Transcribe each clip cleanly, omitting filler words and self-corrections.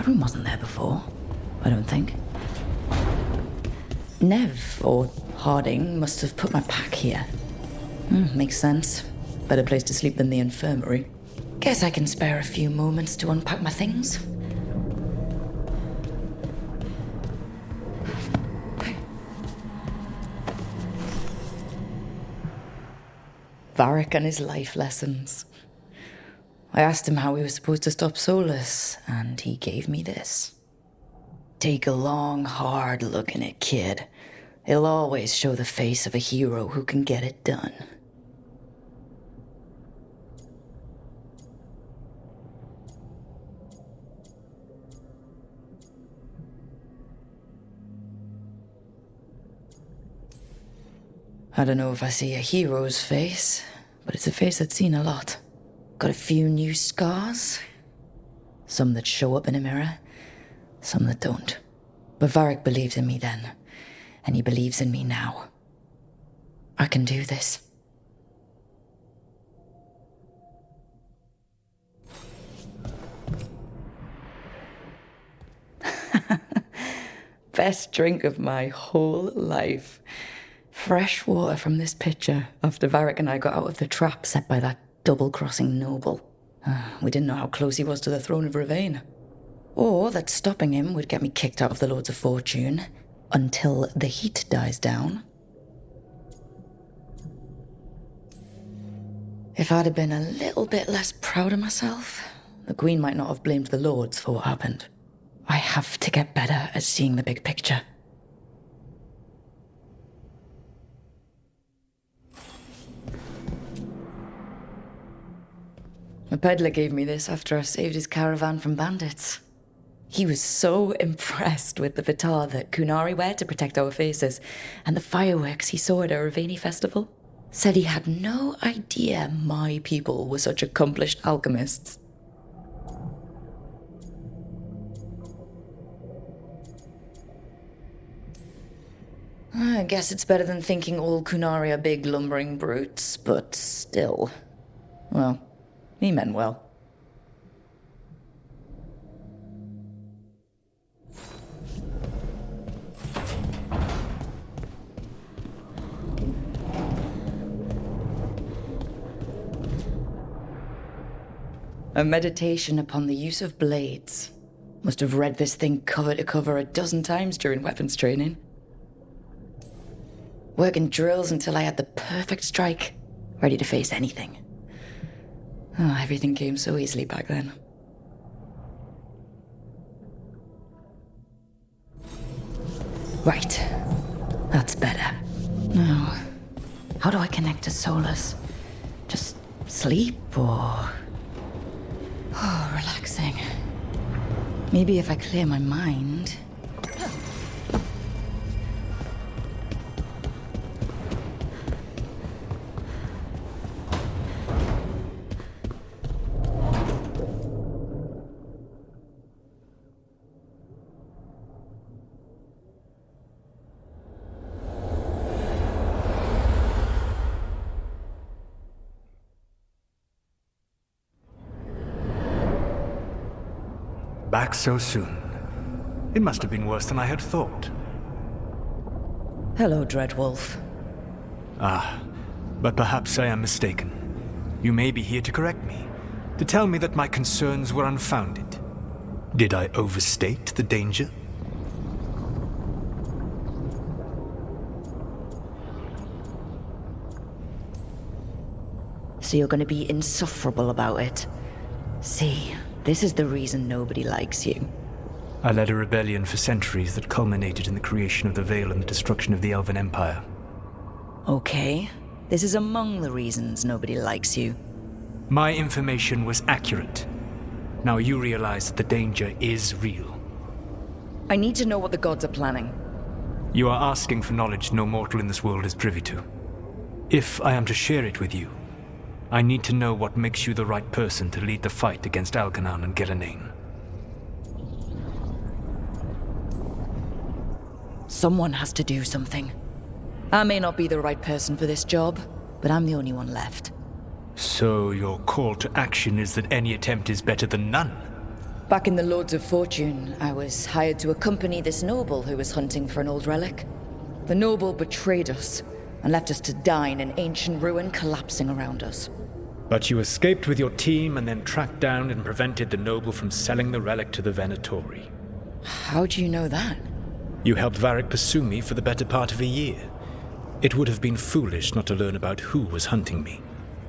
That room wasn't there before, I don't think. Nev, or Harding, must have put my pack here. Makes sense. Better place to sleep than the infirmary. Guess I can spare a few moments to unpack my things. Varric and his life lessons. I asked him how we were supposed to stop Solus, and he gave me this. Take a long, hard look in it, kid. It'll always show the face of a hero who can get it done. I don't know if I see a hero's face, but it's a face I've seen a lot. Got a few new scars. Some that show up in a mirror, some that don't. But Varric believed in me then, and he believes in me now. I can do this. Best drink of my whole life. Fresh water from this pitcher after Varric and I got out of the trap set by that double-crossing noble. We didn't know how close he was to the throne of Ravane. Or that stopping him would get me kicked out of the Lords of Fortune until the heat dies down. If I'd have been a little bit less proud of myself, the Queen might not have blamed the Lords for what happened. I have to get better at seeing the big picture. A peddler gave me this after I saved his caravan from bandits. He was so impressed with the vitar that Kunari wear to protect our faces, and the fireworks he saw at a Ravani festival. Said he had no idea my people were such accomplished alchemists. I guess it's better than thinking all Kunari are big lumbering brutes, but still. Well, he meant well. A meditation upon the use of blades. Must have read this thing cover to cover a dozen times during weapons training. Working drills until I had the perfect strike, ready to face anything. Oh, everything came so easily back then. Right. That's better. Now, how do I connect to Solus? Just sleep or... Oh, relaxing. Maybe if I clear my mind... Back so soon. It must have been worse than I had thought. Hello, Dreadwolf. Ah, but perhaps I am mistaken. You may be here to correct me, to tell me that my concerns were unfounded. Did I overstate the danger? So you're going to be insufferable about it. See, this is the reason nobody likes you. I led a rebellion for centuries that culminated in the creation of the Veil and the destruction of the Elven Empire. Okay, this is among the reasons nobody likes you. My information was accurate. Now you realize that the danger is real. I need to know what the gods are planning. You are asking for knowledge no mortal in this world is privy to. If I am to share it with you, I need to know what makes you the right person to lead the fight against Algernon and Gelanane. Someone has to do something. I may not be the right person for this job, but I'm the only one left. So your call to action is that any attempt is better than none? Back in the Lords of Fortune, I was hired to accompany this noble who was hunting for an old relic. The noble betrayed us and left us to die in an ancient ruin collapsing around us. But you escaped with your team and then tracked down and prevented the noble from selling the relic to the Venatori. How do you know that? You helped Varric pursue me for the better part of a year. It would have been foolish not to learn about who was hunting me.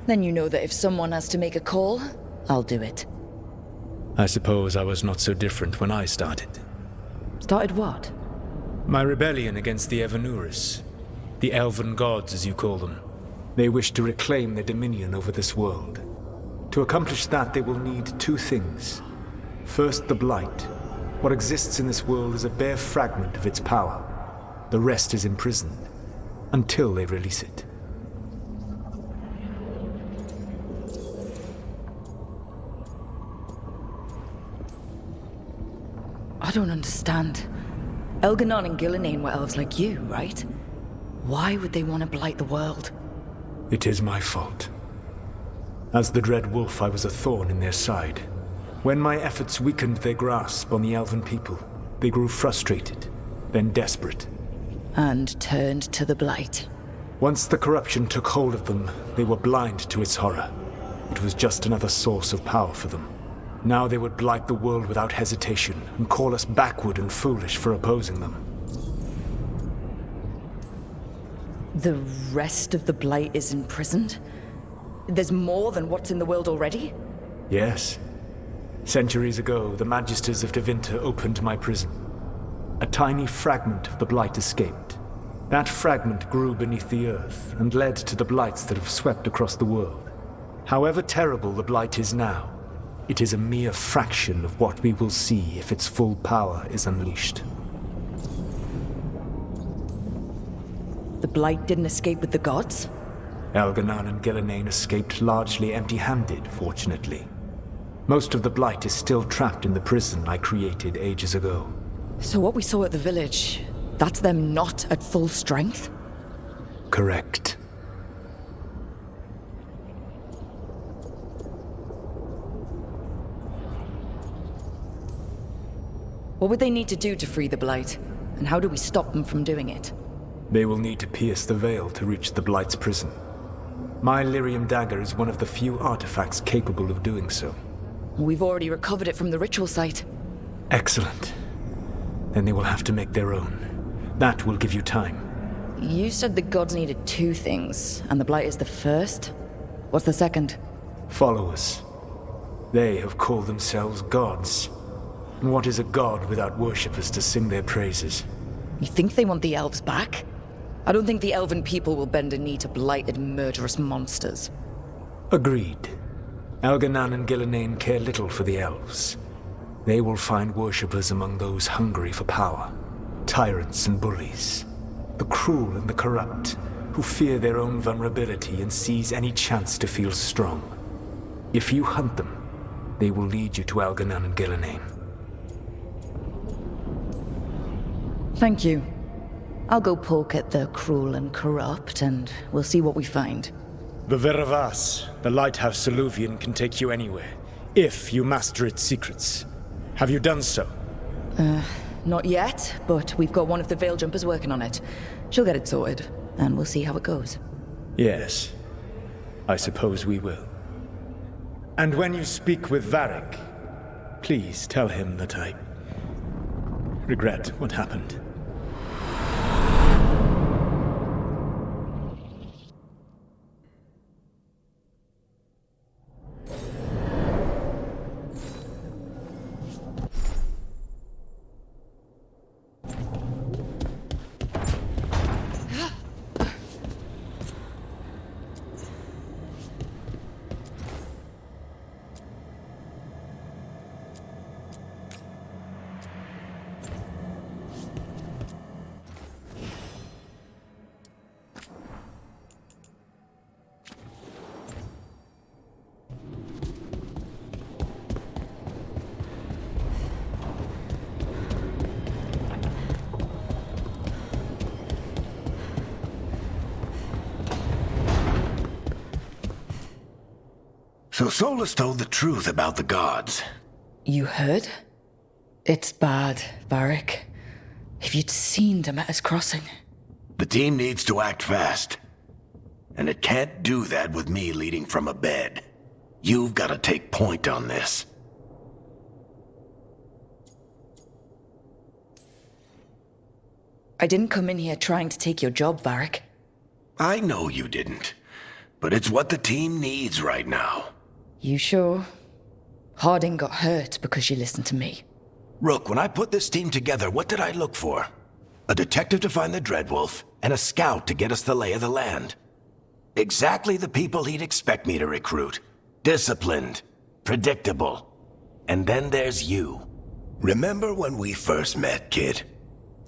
Then you know that if someone has to make a call, I'll do it. I suppose I was not so different when I started. Started what? My rebellion against the Evanuris. The elven gods, as you call them. They wish to reclaim their dominion over this world. To accomplish that, they will need two things. First, the Blight. What exists in this world is a bare fragment of its power. The rest is imprisoned, until they release it. I don't understand. Elganon and Gillenane were elves like you, right? Why would they want to blight the world? It is my fault. As the Dread Wolf, I was a thorn in their side. When my efforts weakened their grasp on the elven people, they grew frustrated, then desperate. And turned to the Blight. Once the corruption took hold of them, they were blind to its horror. It was just another source of power for them. Now they would blight the world without hesitation, and call us backward and foolish for opposing them. The rest of the Blight is imprisoned? There's more than what's in the world already? Yes. Centuries ago, the Magisters of Tevinter opened my prison. A tiny fragment of the Blight escaped. That fragment grew beneath the earth and led to the Blights that have swept across the world. However terrible the Blight is now, it is a mere fraction of what we will see if its full power is unleashed. The Blight didn't escape with the gods? Elganon and Gillenane escaped largely empty-handed, fortunately. Most of the Blight is still trapped in the prison I created ages ago. So what we saw at the village, that's them not at full strength? Correct. What would they need to do to free the Blight? And how do we stop them from doing it? They will need to pierce the veil to reach the Blight's prison. My Lyrium dagger is one of the few artifacts capable of doing so. We've already recovered it from the ritual site. Excellent. Then they will have to make their own. That will give you time. You said the gods needed two things, and the Blight is the first? What's the second? Followers. They have called themselves gods. And what is a god without worshippers to sing their praises? You think they want the elves back? I don't think the elven people will bend a knee to blighted, murderous monsters. Agreed. Elganon and Gillenane care little for the elves. They will find worshippers among those hungry for power. Tyrants and bullies. The cruel and the corrupt, who fear their own vulnerability and seize any chance to feel strong. If you hunt them, they will lead you to Elganon and Gillenane. Thank you. I'll go poke at the cruel and corrupt, and we'll see what we find. The Veravas, the lighthouse Soluvian, can take you anywhere, if you master its secrets. Have you done so? Not yet, but we've got one of the Veil Jumpers working on it. She'll get it sorted, and we'll see how it goes. Yes. I suppose we will. And when you speak with Varric, please tell him that I regret what happened. So Solus told the truth about the gods. You heard? It's bad, Varric. If you'd seen Demeter's crossing. The team needs to act fast. And it can't do that with me leading from a bed. You've got to take point on this. I didn't come in here trying to take your job, Varric. I know you didn't. But it's what the team needs right now. You sure? Harding got hurt because she listened to me. Rook, when I put this team together, what did I look for? A detective to find the Dreadwolf, and a scout to get us the lay of the land. Exactly the people he'd expect me to recruit. Disciplined, predictable. And then there's you. Remember when we first met, kid?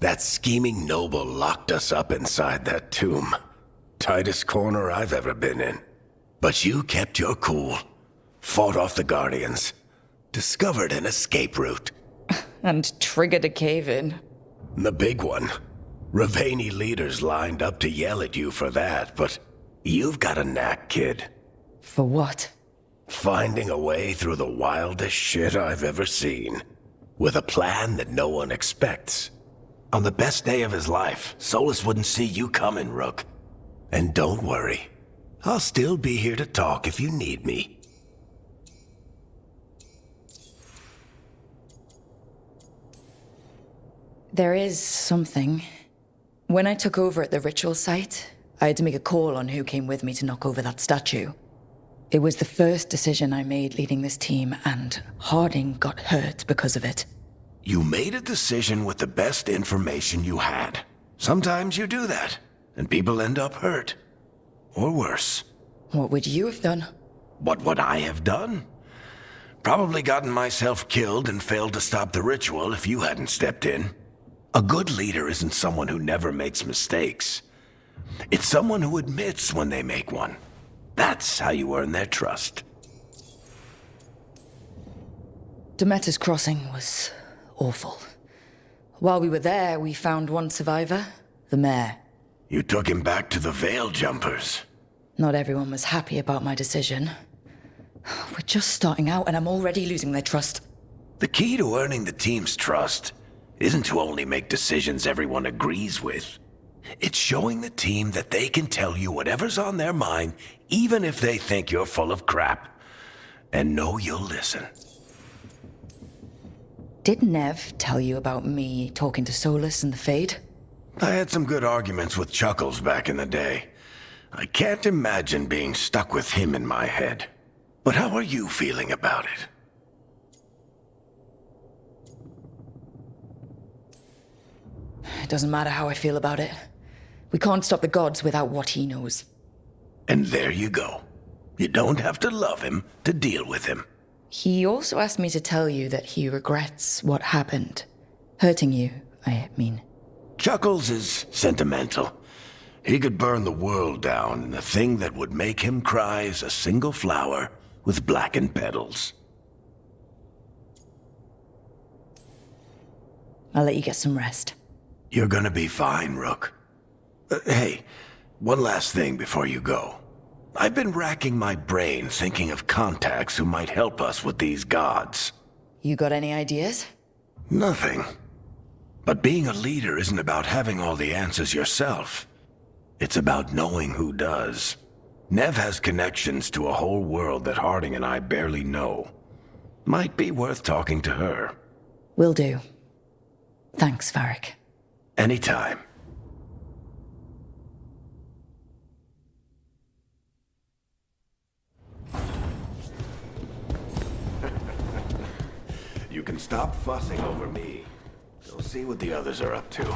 That scheming noble locked us up inside that tomb. Tightest corner I've ever been in. But you kept your cool. Fought off the Guardians. Discovered an escape route. And triggered a cave-in. The big one. Ravani leaders lined up to yell at you for that, but you've got a knack, kid. For what? Finding a way through the wildest shit I've ever seen. With a plan that no one expects. On the best day of his life, Solus wouldn't see you coming, Rook. And don't worry. I'll still be here to talk if you need me. There is something. When I took over at the ritual site, I had to make a call on who came with me to knock over that statue. It was the first decision I made leading this team, and Harding got hurt because of it. You made a decision with the best information you had. Sometimes you do that, and people end up hurt. Or worse. What would you have done? What would I have done? Probably gotten myself killed and failed to stop the ritual if you hadn't stepped in. A good leader isn't someone who never makes mistakes. It's someone who admits when they make one. That's how you earn their trust. Demeter's crossing was awful. While we were there, we found one survivor, the mayor. You took him back to the Veil Jumpers. Not everyone was happy about my decision. We're just starting out and I'm already losing their trust. The key to earning the team's trust isn't to only make decisions everyone agrees with. It's showing the team that they can tell you whatever's on their mind, even if they think you're full of crap. And know you'll listen. Did Nev tell you about me talking to Solus and the Fade? I had some good arguments with Chuckles back in the day. I can't imagine being stuck with him in my head. But how are you feeling about it? It doesn't matter how I feel about it. We can't stop the gods without what he knows. And there you go. You don't have to love him to deal with him. He also asked me to tell you that he regrets what happened. Hurting you, I mean. Chuckles is sentimental. He could burn the world down, and the thing that would make him cry is a single flower with blackened petals. I'll let you get some rest. You're gonna be fine, Rook. Hey, one last thing before you go. I've been racking my brain thinking of contacts who might help us with these gods. You got any ideas? Nothing. But being a leader isn't about having all the answers yourself. It's about knowing who does. Nev has connections to a whole world that Harding and I barely know. Might be worth talking to her. Will do. Thanks, Varric. Anytime. You can stop fussing over me. Go see what the others are up to.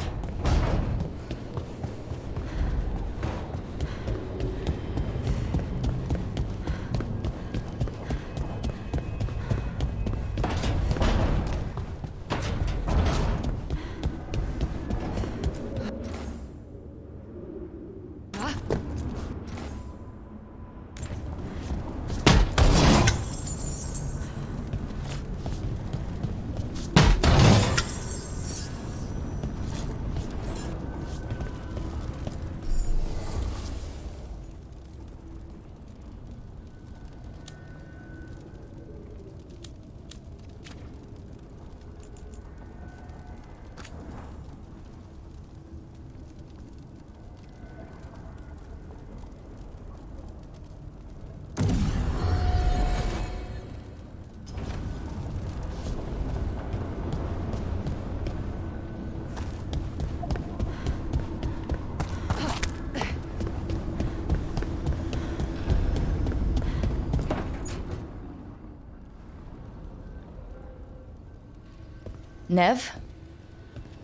Nev?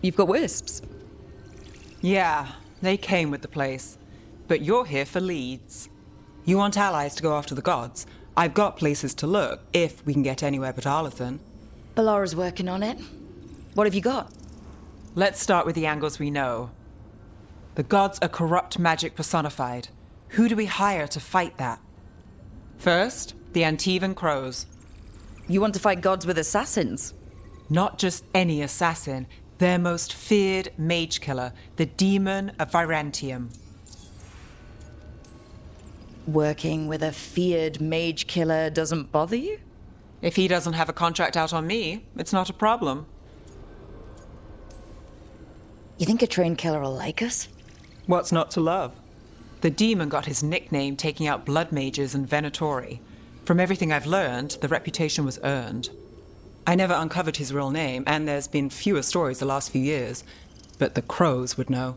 You've got wisps. Yeah, they came with the place. But you're here for leads. You want allies to go after the gods? I've got places to look, if we can get anywhere but Arlathan. Balara's working on it. What have you got? Let's start with the angles we know. The gods are corrupt magic personified. Who do we hire to fight that? First, the Antivan Crows. You want to fight gods with assassins? Not just any assassin, their most feared mage killer, the Demon of Virantium. Working with a feared mage killer doesn't bother you? If he doesn't have a contract out on me, it's not a problem. You think a trained killer will like us? What's not to love? The demon got his nickname taking out blood mages and venatori. From everything I've learned, the reputation was earned. I never uncovered his real name, and there's been fewer stories the last few years, but the Crows would know.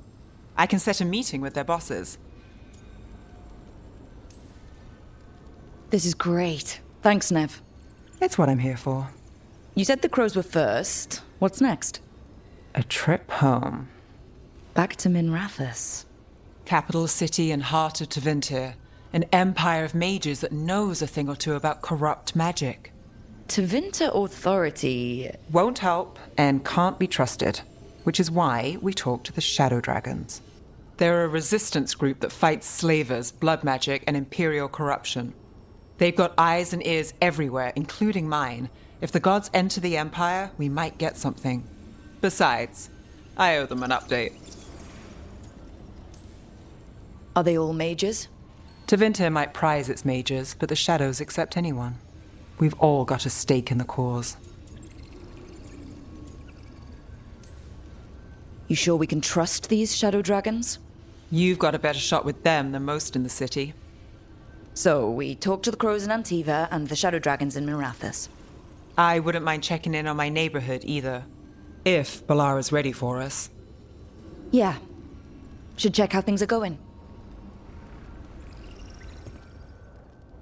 I can set a meeting with their bosses. This is great. Thanks, Nev. It's what I'm here for. You said the Crows were first. What's next? A trip home. Back to Minrathous. Capital city and heart of Tevinter. An empire of mages that knows a thing or two about corrupt magic. Tevinter Authority... Won't help and can't be trusted, which is why we talk to the Shadow Dragons. They're a resistance group that fights slavers, blood magic, and imperial corruption. They've got eyes and ears everywhere, including mine. If the gods enter the Empire, we might get something. Besides, I owe them an update. Are they all mages? Tevinter might prize its mages, but the Shadows accept anyone. We've all got a stake in the cause. You sure we can trust these Shadow Dragons? You've got a better shot with them than most in the city. So, we talk to the Crows in Antiva and the Shadow Dragons in Minrathous. I wouldn't mind checking in on my neighborhood either. If Balara's ready for us. Yeah. Should check how things are going.